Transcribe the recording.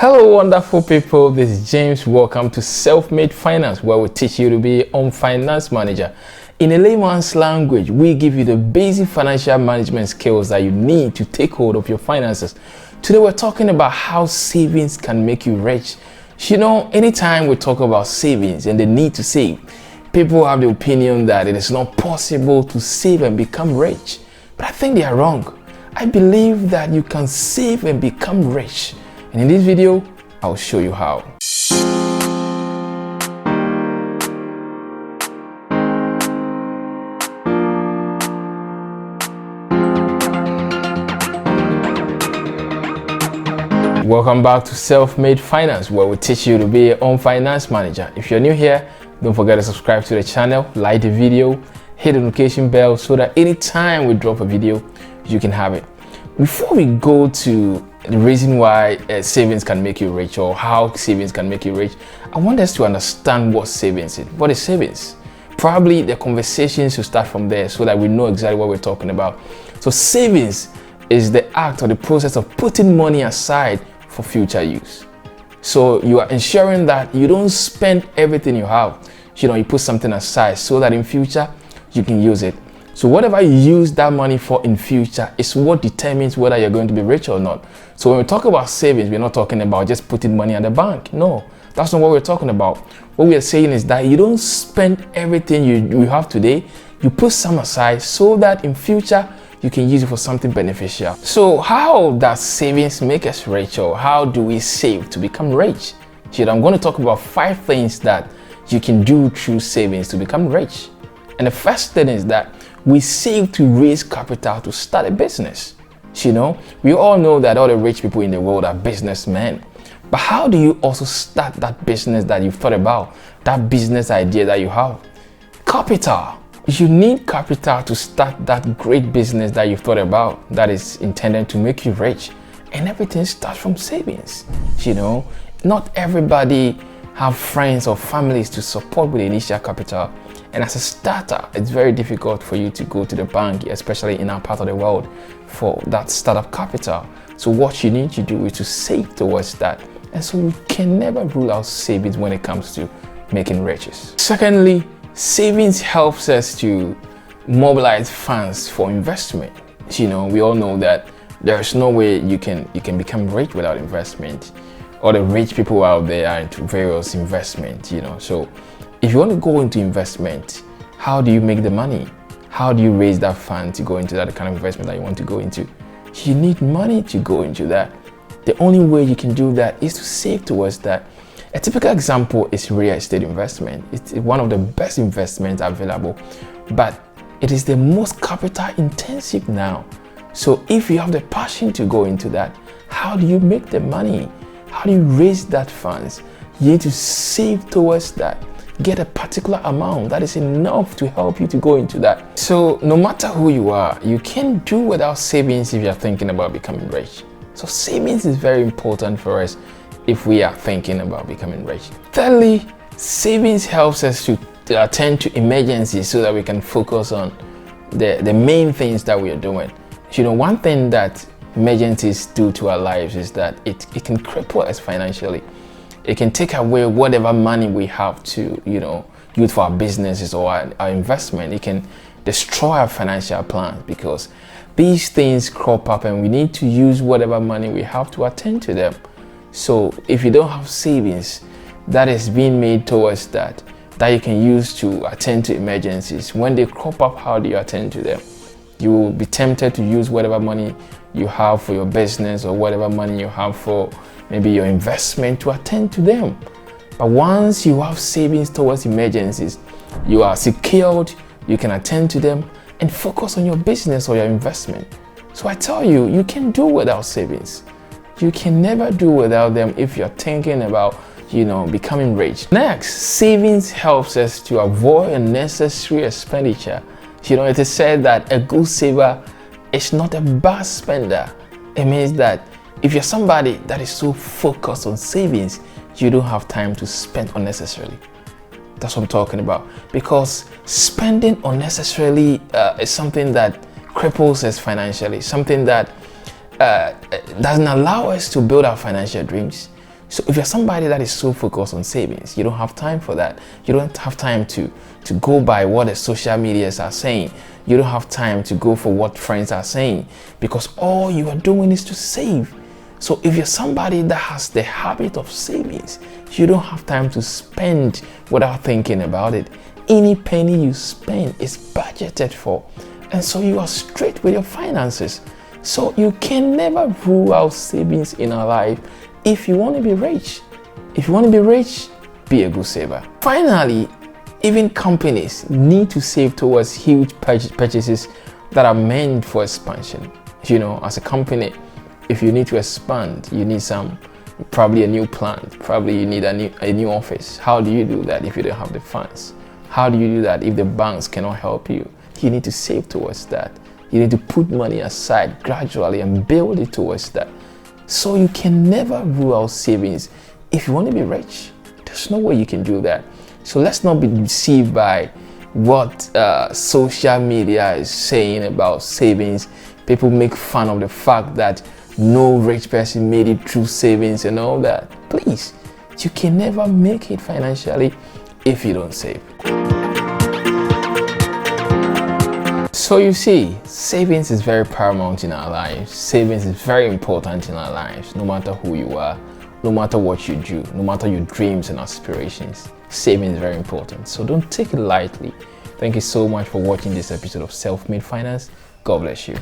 Hello wonderful people, this is James. Welcome to Self-Made Finance, where we teach you to be a finance manager. In a layman's language, we give you the basic financial management skills that you need to take hold of your finances. Today we're talking about how savings can make you rich. You know, anytime we talk about savings and the need to save, people have the opinion that it is not possible to save and become rich. But I think they are wrong. I believe that you can save and become rich. And in this video, I'll show you how. Welcome back to Self-Made Finance, where we teach you to be your own finance manager. If you're new here, don't forget to subscribe to the channel, like the video, hit the notification bell so that anytime we drop a video, you can have it. Before we go to the reason why savings can make you rich, or how savings can make you rich, I want us to understand what savings is. What is savings? Probably the conversation should start from there so that we know exactly what we're talking about. So savings is the act or the process of putting money aside for future use. So you are ensuring that you don't spend everything you have. You put something aside so that in future you can use it. So whatever you use that money for in future is what determines whether you're going to be rich or not. So when we talk about savings, we're not talking about just putting money at the bank. No, that's not what we're talking about. What we are saying is that you don't spend everything you have today. You put some aside so that in future you can use it for something beneficial. So how does savings make us rich, or how do we save to become rich? I'm going to talk about 5 things that you can do through savings to become rich. And the first thing is that we save to raise capital to start a business. We all know that all the rich people in the world are businessmen. But how do you also start that business that you've thought about, that business idea that you have? Capital. You need capital to start that great business that you've thought about that is intended to make you rich. And everything starts from savings. Not everybody have friends or families to support with initial capital. And as a starter, it's very difficult for you to go to the bank, especially in our part of the world, for that startup capital. So what you need to do is to save towards that. And so you can never rule out savings when it comes to making riches. Secondly, savings helps us to mobilize funds for investment. We all know that there's no way you can become rich without investment. All the rich people out there are into various investments, So if you want to go into investment, how do you make the money? How do you raise that fund to go into that kind of investment that you want to go into? You need money to go into that. The only way you can do that is to save towards that. A typical example is real estate investment. It's one of the best investments available, but it is the most capital intensive now. So if you have the passion to go into that, how do you make the money? How do you raise that funds? You need to save towards that. Get a particular amount that is enough to help you to go into that. So no matter who you are, you can't do without savings if you're thinking about becoming rich. So savings is very important for us if we are thinking about becoming rich. Thirdly, savings helps us to attend to emergencies so that we can focus on the main things that we are doing. One thing that emergencies do to our lives is that it can cripple us financially. It can take away whatever money we have to, use for our businesses or our investment. It can destroy our financial plans because these things crop up and we need to use whatever money we have to attend to them. So if you don't have savings that is being made towards that you can use to attend to emergencies, when they crop up, how do you attend to them? You will be tempted to use whatever money you have for your business or whatever money you have for maybe your investment to attend to them. But once you have savings towards emergencies, you are secured, you can attend to them and focus on your business or your investment. So I tell you, you can do without savings. You can never do without them if you're thinking about, becoming rich. Next, savings helps us to avoid unnecessary expenditure. It is said that a good saver is not a bad spender. It means that if you're somebody that is so focused on savings, you don't have time to spend unnecessarily. That's what I'm talking about. Because spending unnecessarily is something that cripples us financially, something that doesn't allow us to build our financial dreams. So if you're somebody that is so focused on savings, you don't have time for that. You don't have time to go by what the social medias are saying. You don't have time to go for what friends are saying, because all you are doing is to save. So if you're somebody that has the habit of savings, you don't have time to spend without thinking about it. Any penny you spend is budgeted for. And so you are straight with your finances. So you can never rule out savings in our life if you want to be rich. If you want to be rich, be a good saver. Finally, even companies need to save towards huge purchases that are meant for expansion. You know, as a company, if you need to expand, you need probably a new plant, probably you need a new office. How do you do that if you don't have the funds? How do you do that if the banks cannot help you? You need to save towards that. You need to put money aside gradually and build it towards that. So you can never rule out savings. If you want to be rich, there's no way you can do that. So let's not be deceived by what social media is saying about savings. People make fun of the fact that no rich person made it through savings and all that. Please, you can never make it financially if you don't save. So you see, savings is very paramount in our lives. Savings is very important in our lives, no matter who you are, no matter what you do, no matter your dreams and aspirations. Saving is very important, so don't take it lightly. Thank you so much for watching this episode of Self-Made Finance. God bless you.